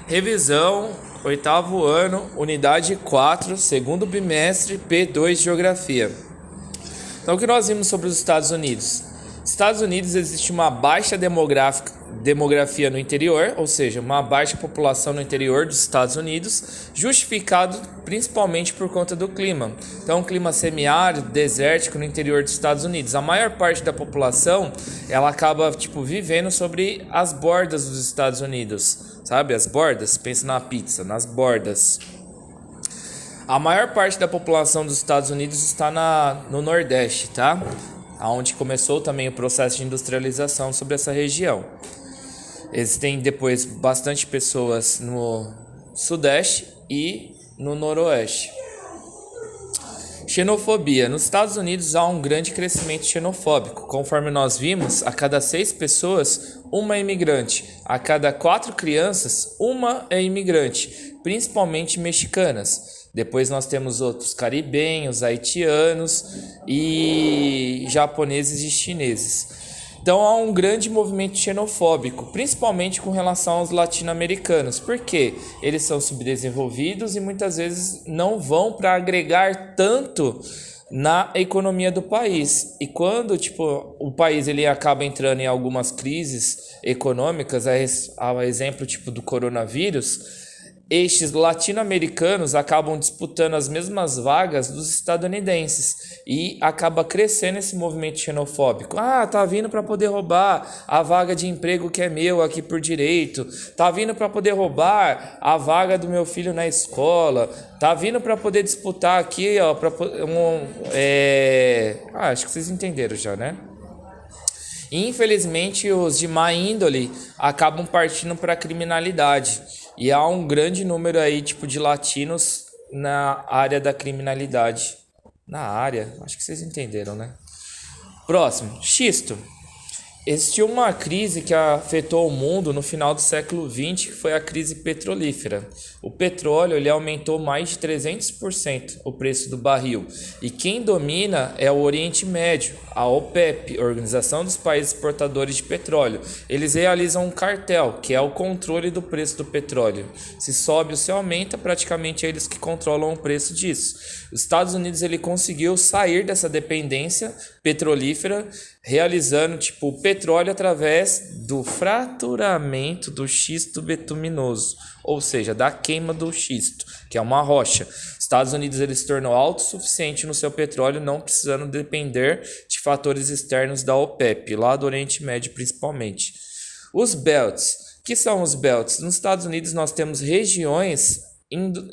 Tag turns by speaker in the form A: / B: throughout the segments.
A: Revisão, oitavo ano, unidade 4, segundo bimestre, P2 Geografia. Então, o que nós vimos sobre os Estados Unidos? Estados Unidos existe uma baixa demografia no interior, ou seja, uma baixa população no interior dos Estados Unidos, justificado principalmente por conta do clima. Então, um clima semiárido, desértico no interior dos Estados Unidos. A maior parte da população, ela acaba vivendo sobre as bordas dos Estados Unidos, sabe? As bordas, pensa na pizza, nas bordas. A maior parte da população dos Estados Unidos está no Nordeste, tá? Onde começou também o processo de industrialização sobre essa região. Existem depois bastante pessoas no Sudeste e no Noroeste. Xenofobia. Nos Estados Unidos há um grande crescimento xenofóbico. Conforme nós vimos, a cada 6 pessoas, uma é imigrante. A cada 4 crianças, uma é imigrante, principalmente mexicanas. Depois nós temos outros caribenhos, haitianos e japoneses e chineses. Então há um grande movimento xenofóbico, principalmente com relação aos latino-americanos, porque eles são subdesenvolvidos e muitas vezes não vão para agregar tanto na economia do país. E quando o país ele acaba entrando em algumas crises econômicas, a exemplo do coronavírus, estes latino-americanos acabam disputando as mesmas vagas dos estadunidenses e acaba crescendo esse movimento xenofóbico. Tá vindo para poder roubar a vaga de emprego que é meu aqui por direito. Tá vindo para poder roubar a vaga do meu filho na escola. Tá vindo para poder disputar aqui, acho que vocês entenderam já, né? Infelizmente, os de má índole acabam partindo para a criminalidade. E há um grande número aí, de latinos na área da criminalidade. Acho que vocês entenderam, né? Próximo, xisto. Existiu uma crise que afetou o mundo no final do século XX, que foi a crise petrolífera. O petróleo ele aumentou mais de 300% o preço do barril. E quem domina é o Oriente Médio, a OPEP, Organização dos Países Exportadores de Petróleo. Eles realizam um cartel, que é o controle do preço do petróleo. Se sobe ou se aumenta, praticamente é eles que controlam o preço disso. Os Estados Unidos ele conseguiu sair dessa dependência petrolífera, realizando o petróleo através do fraturamento do xisto betuminoso, ou seja, da queima do xisto, que é uma rocha. Os Estados Unidos ele se tornou autossuficiente no seu petróleo, não precisando depender de fatores externos da OPEP, lá do Oriente Médio principalmente. Os belts. O que são os belts? Nos Estados Unidos nós temos regiões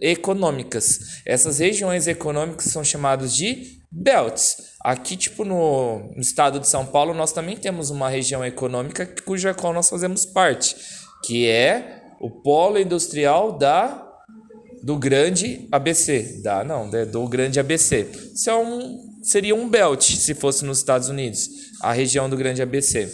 A: econômicas. Essas regiões econômicas são chamadas de belts. Aqui, no estado de São Paulo, nós também temos uma região econômica cuja qual nós fazemos parte, que é o polo industrial do grande ABC. Do grande ABC. Seria um belt, se fosse nos Estados Unidos, a região do grande ABC.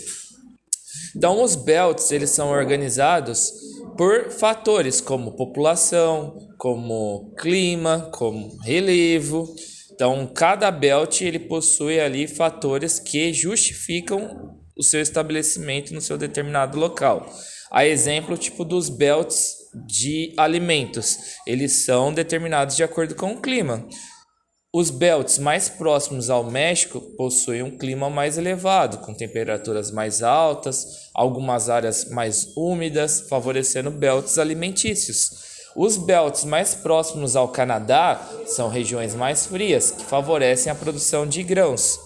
A: Então, os belts, eles são organizados por fatores como população, como clima, como relevo. Então, cada belt ele possui ali fatores que justificam o seu estabelecimento no seu determinado local. A exemplo, dos belts de alimentos, eles são determinados de acordo com o clima. Os belts mais próximos ao México possuem um clima mais elevado, com temperaturas mais altas, algumas áreas mais úmidas, favorecendo belts alimentícios. Os belts mais próximos ao Canadá são regiões mais frias, que favorecem a produção de grãos.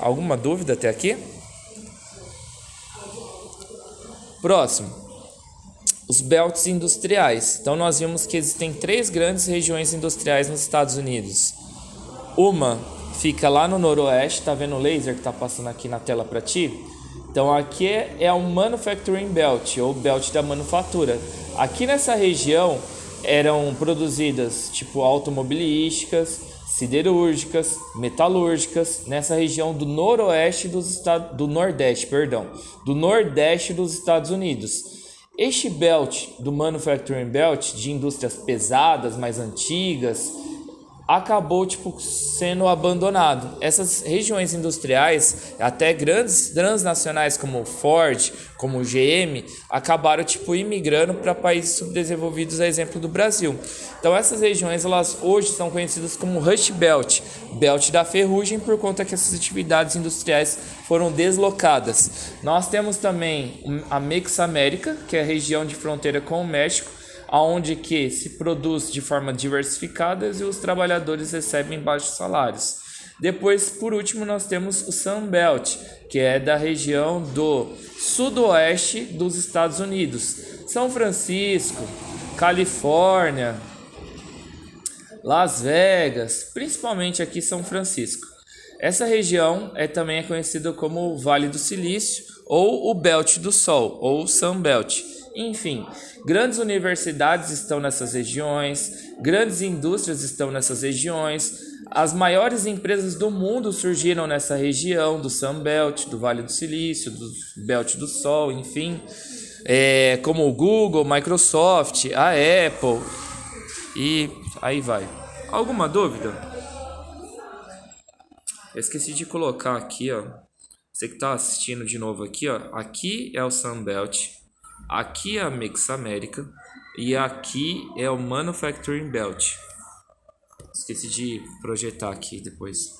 A: Alguma dúvida até aqui? Próximo. Os belts industriais. Então nós vimos que existem 3 grandes regiões industriais nos Estados Unidos. Uma fica lá no noroeste, tá vendo o laser que tá passando aqui na tela para ti? Então aqui é o Manufacturing Belt, ou Belt da manufatura. Aqui nessa região eram produzidas automobilísticas, siderúrgicas, metalúrgicas, nessa região do noroeste do nordeste dos Estados Unidos. Este belt do Manufacturing Belt, de indústrias pesadas, mais antigas, acabou tipo sendo abandonado. Essas regiões industriais, até grandes transnacionais como Ford, como GM, acabaram tipo imigrando para países subdesenvolvidos, a exemplo do Brasil. Então essas regiões elas hoje são conhecidas como Rust Belt, Belt da ferrugem, por conta que essas atividades industriais foram deslocadas. Nós temos também a Mexamérica, que é a região de fronteira com o México, onde que se produz de forma diversificada e os trabalhadores recebem baixos salários. Depois, por último, nós temos o Sun Belt, que é da região do sudoeste dos Estados Unidos. São Francisco, Califórnia, Las Vegas, principalmente aqui São Francisco. Essa região também é conhecida como o Vale do Silício, ou o Belt do Sol, ou Sun Belt. Enfim, grandes universidades estão nessas regiões, grandes indústrias estão nessas regiões, as maiores empresas do mundo surgiram nessa região do Sun Belt, do Vale do Silício, do Belt do Sol, enfim, como o Google, Microsoft, a Apple e aí vai. Alguma dúvida? Eu esqueci de colocar aqui, ó. Você que está assistindo de novo aqui, ó. Aqui é o Sun Belt. Aqui é a Mexamérica e aqui é o Manufacturing Belt. Esqueci de projetar aqui depois.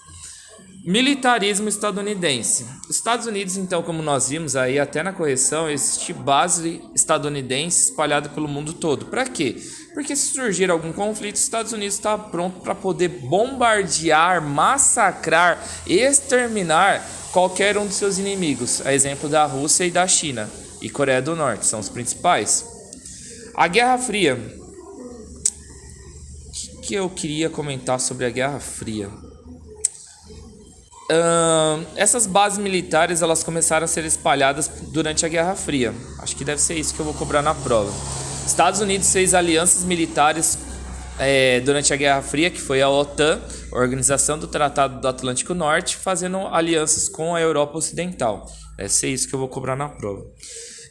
A: Militarismo estadunidense. Estados Unidos, então, como nós vimos aí até na correção, existe base estadunidense espalhada pelo mundo todo. Para quê? Porque se surgir algum conflito, os Estados Unidos está pronto para poder bombardear, massacrar, exterminar qualquer um dos seus inimigos. A exemplo da Rússia e da China. E Coreia do Norte são os principais. A Guerra Fria. O que eu queria comentar sobre a Guerra Fria? Essas bases militares elas começaram a ser espalhadas durante a Guerra Fria. Acho que deve ser isso que eu vou cobrar na prova. Estados Unidos fez alianças militares durante a Guerra Fria, que foi a OTAN, a Organização do Tratado do Atlântico Norte, fazendo alianças com a Europa Ocidental. Deve ser isso que eu vou cobrar na prova.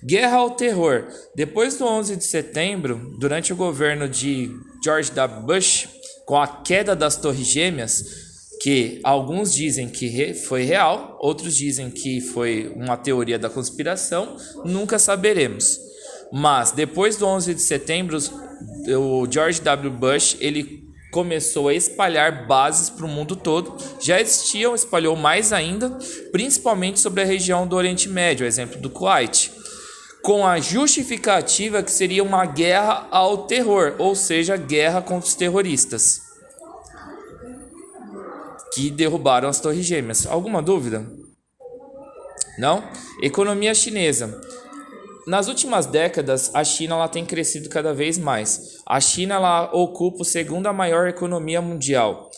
A: Guerra ao terror. Depois do 11 de setembro, durante o governo de George W. Bush, com a queda das Torres Gêmeas, que alguns dizem que foi real, outros dizem que foi uma teoria da conspiração, nunca saberemos. Mas depois do 11 de setembro, o George W. Bush ele começou a espalhar bases para o mundo todo. Já existiam, espalhou mais ainda, principalmente sobre a região do Oriente Médio, exemplo do Kuwait, com a justificativa que seria uma guerra ao terror, ou seja, guerra contra os terroristas que derrubaram as Torres Gêmeas. Alguma dúvida? Não? Economia chinesa. Nas últimas décadas, a China ela tem crescido cada vez mais. A China ela ocupa a segunda maior economia mundial.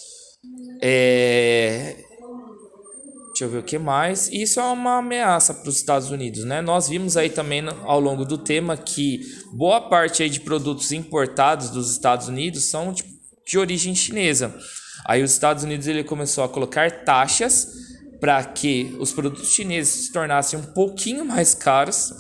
A: Deixa eu ver o que mais. Isso é uma ameaça para os Estados Unidos, né? Nós vimos aí também ao longo do tema que boa parte aí de produtos importados dos Estados Unidos são de origem chinesa. Aí os Estados Unidos ele começou a colocar taxas para que os produtos chineses se tornassem um pouquinho mais caros,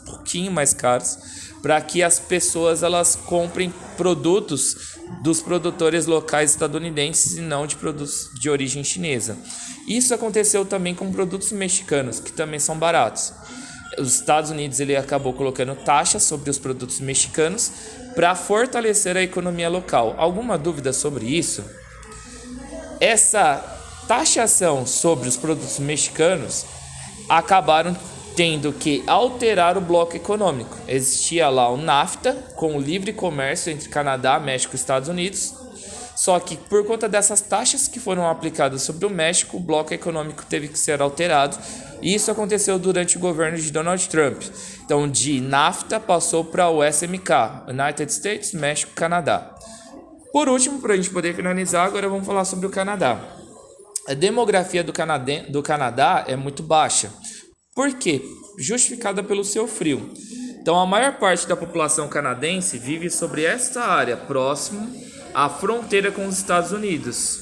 A: para que as pessoas elas comprem produtos dos produtores locais estadunidenses e não de produtos de origem chinesa. Isso aconteceu também com produtos mexicanos, que também são baratos. Os Estados Unidos ele acabou colocando taxas sobre os produtos mexicanos para fortalecer a economia local. Alguma dúvida sobre isso? Essa taxação sobre os produtos mexicanos acabaram tendo que alterar o bloco econômico. Existia lá o NAFTA, com o livre comércio entre Canadá, México e Estados Unidos. Só que por conta dessas taxas que foram aplicadas sobre o México, o bloco econômico teve que ser alterado. E isso aconteceu durante o governo de Donald Trump. Então de NAFTA passou para o SMK, United States, México, Canadá. Por último, para a gente poder finalizar, agora vamos falar sobre o Canadá. A demografia do Canadá é muito baixa. Por quê? Justificada pelo seu frio. Então, a maior parte da população canadense vive sobre esta área, próximo à fronteira com os Estados Unidos.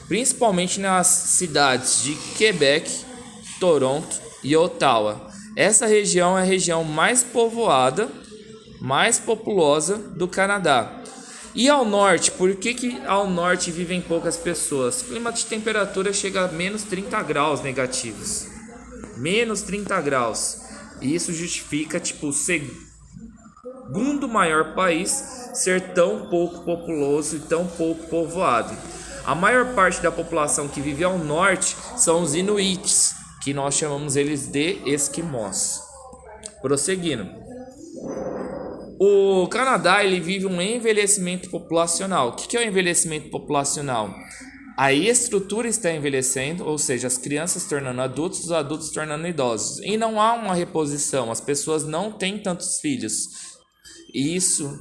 A: Principalmente nas cidades de Quebec, Toronto e Ottawa. Essa região é a região mais povoada, mais populosa do Canadá. E ao norte, por que ao norte vivem poucas pessoas? O clima de temperatura chega a menos 30 graus negativos. Menos 30 graus. E isso justifica, tipo, o segundo maior país ser tão pouco populoso e tão pouco povoado. A maior parte da população que vive ao norte são os Inuits, que nós chamamos eles de esquimós. Prosseguindo. O Canadá ele vive um envelhecimento populacional. O que é o envelhecimento populacional? A estrutura está envelhecendo, ou seja, as crianças se tornando adultos, os adultos se tornando idosos. E não há uma reposição, as pessoas não têm tantos filhos. Isso,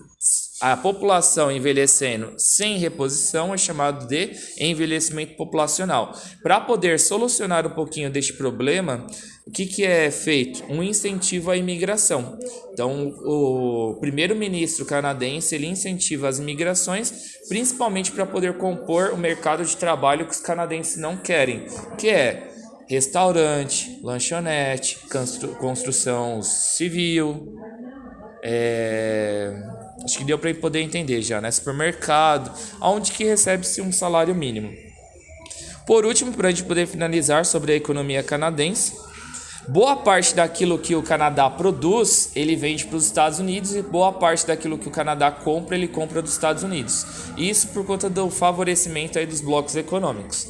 A: a população envelhecendo sem reposição é chamado de envelhecimento populacional. Para poder solucionar um pouquinho deste problema, o que é feito? Um incentivo à imigração. Então, o primeiro-ministro canadense ele incentiva as imigrações, principalmente para poder compor o mercado de trabalho que os canadenses não querem, que é restaurante, lanchonete, construção civil. Acho que deu para poder entender já, né? Supermercado, onde que recebe-se um salário mínimo. Por último, para a gente poder finalizar sobre a economia canadense, boa parte daquilo que o Canadá produz, ele vende para os Estados Unidos e boa parte daquilo que o Canadá compra, ele compra dos Estados Unidos. Isso por conta do favorecimento aí dos blocos econômicos.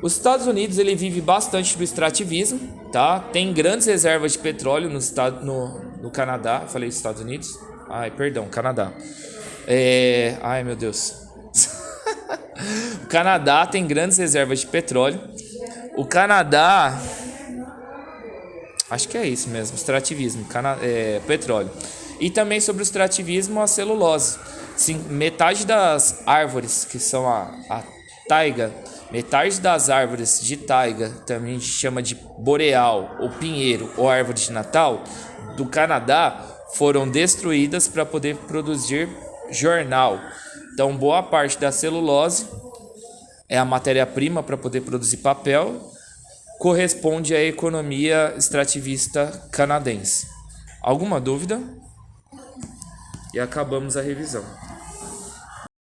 A: Os Estados Unidos ele vive bastante do extrativismo, tá? Tem grandes reservas de petróleo no Canadá. Falei Estados Unidos? Ai, perdão, Canadá. Ai, meu Deus. O Canadá tem grandes reservas de petróleo. O Canadá... Acho que é isso mesmo, extrativismo, petróleo. E também sobre o extrativismo, a celulose. Sim, metade das árvores, que são a taiga, metade das árvores de taiga, também a gente chama de boreal, ou pinheiro, ou árvore de Natal, do Canadá, foram destruídas para poder produzir jornal. Então, boa parte da celulose é a matéria-prima para poder produzir papel, corresponde à economia extrativista canadense. Alguma dúvida? E acabamos a revisão.